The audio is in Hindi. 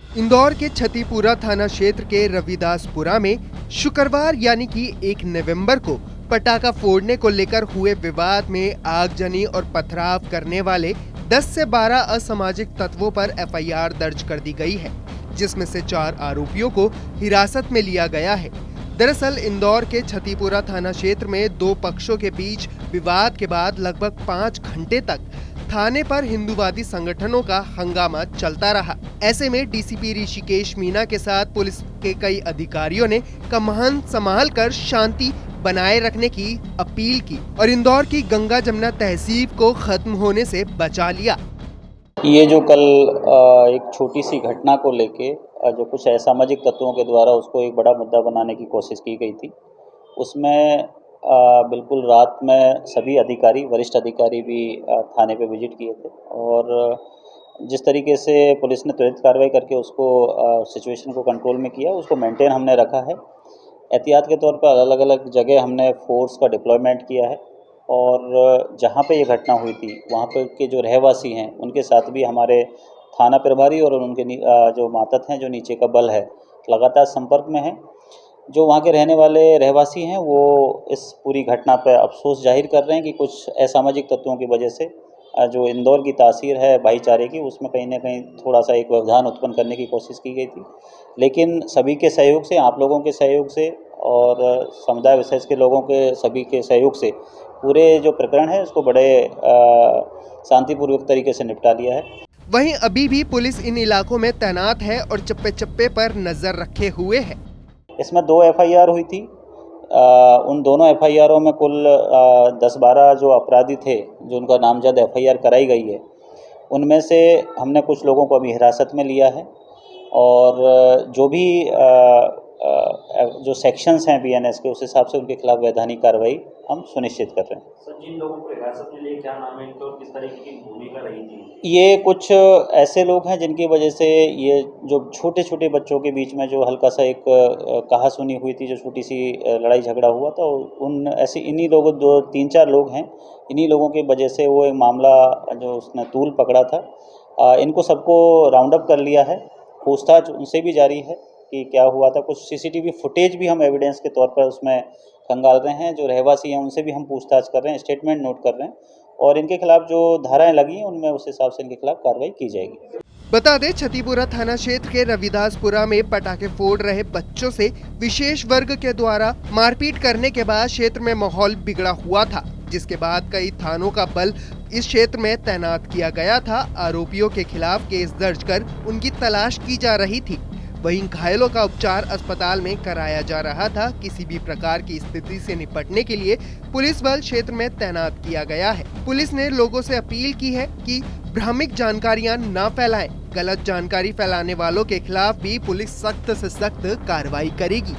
इंदौर के छतीपुरा थाना क्षेत्र के रविदासपुरा में शुक्रवार यानी कि 1 नवंबर को पटाखा फोड़ने को लेकर हुए विवाद में आगजनी और पथराव करने वाले 10 से 12 असामाजिक तत्वों पर एफआईआर दर्ज कर दी गई है, जिसमें से 4 आरोपियों को हिरासत में लिया गया है। दरअसल इंदौर के छतीपुरा थाना क्षेत्र में दो पक्षों के बीच विवाद के बाद लगभग 5 घंटे तक थाने पर हिंदूवादी संगठनों का हंगामा चलता रहा। ऐसे में डीसीपी ऋषिकेश मीना के साथ पुलिस के कई अधिकारियों ने कमान संभाल कर शांति बनाए रखने की अपील की और इंदौर की गंगा जमुना तहसीब को खत्म होने से बचा लिया। ये जो कल एक छोटी सी घटना को लेके जो कुछ असामाजिक तत्वों के द्वारा उसको एक बड़ा मुद्दा बनाने की कोशिश की गई थी, उसमें बिल्कुल रात में सभी अधिकारी, वरिष्ठ अधिकारी भी थाने पे विजिट किए थे और जिस तरीके से पुलिस ने त्वरित कार्रवाई करके उसको सिचुएशन को कंट्रोल में किया, उसको मेंटेन हमने रखा है। एहतियात के तौर पर अलग अलग जगह हमने फोर्स का डिप्लॉयमेंट किया है और जहाँ पे ये घटना हुई थी वहाँ पे के जो रहवासी हैं उनके साथ भी हमारे थाना प्रभारी और उनके जो मातहत हैं, जो नीचे का बल है, लगातार संपर्क में हैं। जो वहाँ के रहने वाले रहवासी हैं वो इस पूरी घटना पर अफसोस जाहिर कर रहे हैं कि कुछ असामाजिक तत्वों की वजह से जो इंदौर की तासीर है भाईचारे की, उसमें कहीं ना कहीं थोड़ा सा एक व्यवधान उत्पन्न करने की कोशिश की गई थी। लेकिन सभी के सहयोग से, आप लोगों के सहयोग से और समुदाय विशेष के लोगों के सभी के सहयोग से पूरे जो प्रकरण है उसको बड़े शांतिपूर्वक तरीके से निपटा लिया है। वहीं अभी भी पुलिस इन इलाकों में तैनात है और चप्पे चप्पे पर नजर रखे हुए है। इसमें 2 एफआईआर हुई थी। उन दोनों एफआईआरों में कुल 10-12 जो अपराधी थे, जो उनका नामजद एफआईआर कराई गई है, उनमें से हमने कुछ लोगों को अभी हिरासत में लिया है और जो भी जो सेक्शंस हैं बीएनएस के, उस हिसाब से उनके खिलाफ वैधानिक कार्रवाई हम सुनिश्चित कर रहे हैं। सर, जिन लोगों को हिरासत में लिए क्या नाम है इनका और किस तरीके की भूमिका रही थी? ये कुछ ऐसे लोग हैं जिनकी वजह से ये जो छोटे छोटे बच्चों के बीच में जो हल्का सा एक कहासुनी हुई थी, जो छोटी सी लड़ाई झगड़ा हुआ था, उन ऐसे इन्हीं लोगों 2-3-4 लोग हैं, इन्हीं लोगों की वजह से वो एक मामला जो उसने तूल पकड़ा था, इनको सबको राउंड अप कर लिया है। पूछताछ उनसे भी जारी है कि क्या हुआ था। कुछ सीसीटीवी फुटेज भी हम एविडेंस के तौर पर उसमें खंगाल रहे हैं। जो रहवासी हैं उनसे भी हम पूछताछ कर रहे हैं, स्टेटमेंट नोट कर रहे हैं और इनके खिलाफ जो धाराएं लगी हैं उनमें उस हिसाब से इनके खिलाफ कार्रवाई की जाएगी। बता दें, छतीपुरा थाना क्षेत्र के रविदासपुरा में पटाखे फोड़ रहे बच्चों से विशेष वर्ग के द्वारा मारपीट करने के बाद क्षेत्र में माहौल बिगड़ा हुआ था, जिसके बाद कई थानों का बल इस क्षेत्र में तैनात किया गया था। आरोपियों के खिलाफ केस दर्ज कर उनकी तलाश की जा रही थी। वहीं घायलों का उपचार अस्पताल में कराया जा रहा था। किसी भी प्रकार की स्थिति से निपटने के लिए पुलिस बल क्षेत्र में तैनात किया गया है। पुलिस ने लोगों से अपील की है कि भ्रामक जानकारियां न फैलाएं। गलत जानकारी फैलाने वालों के खिलाफ भी पुलिस सख्त से सख्त कार्रवाई करेगी।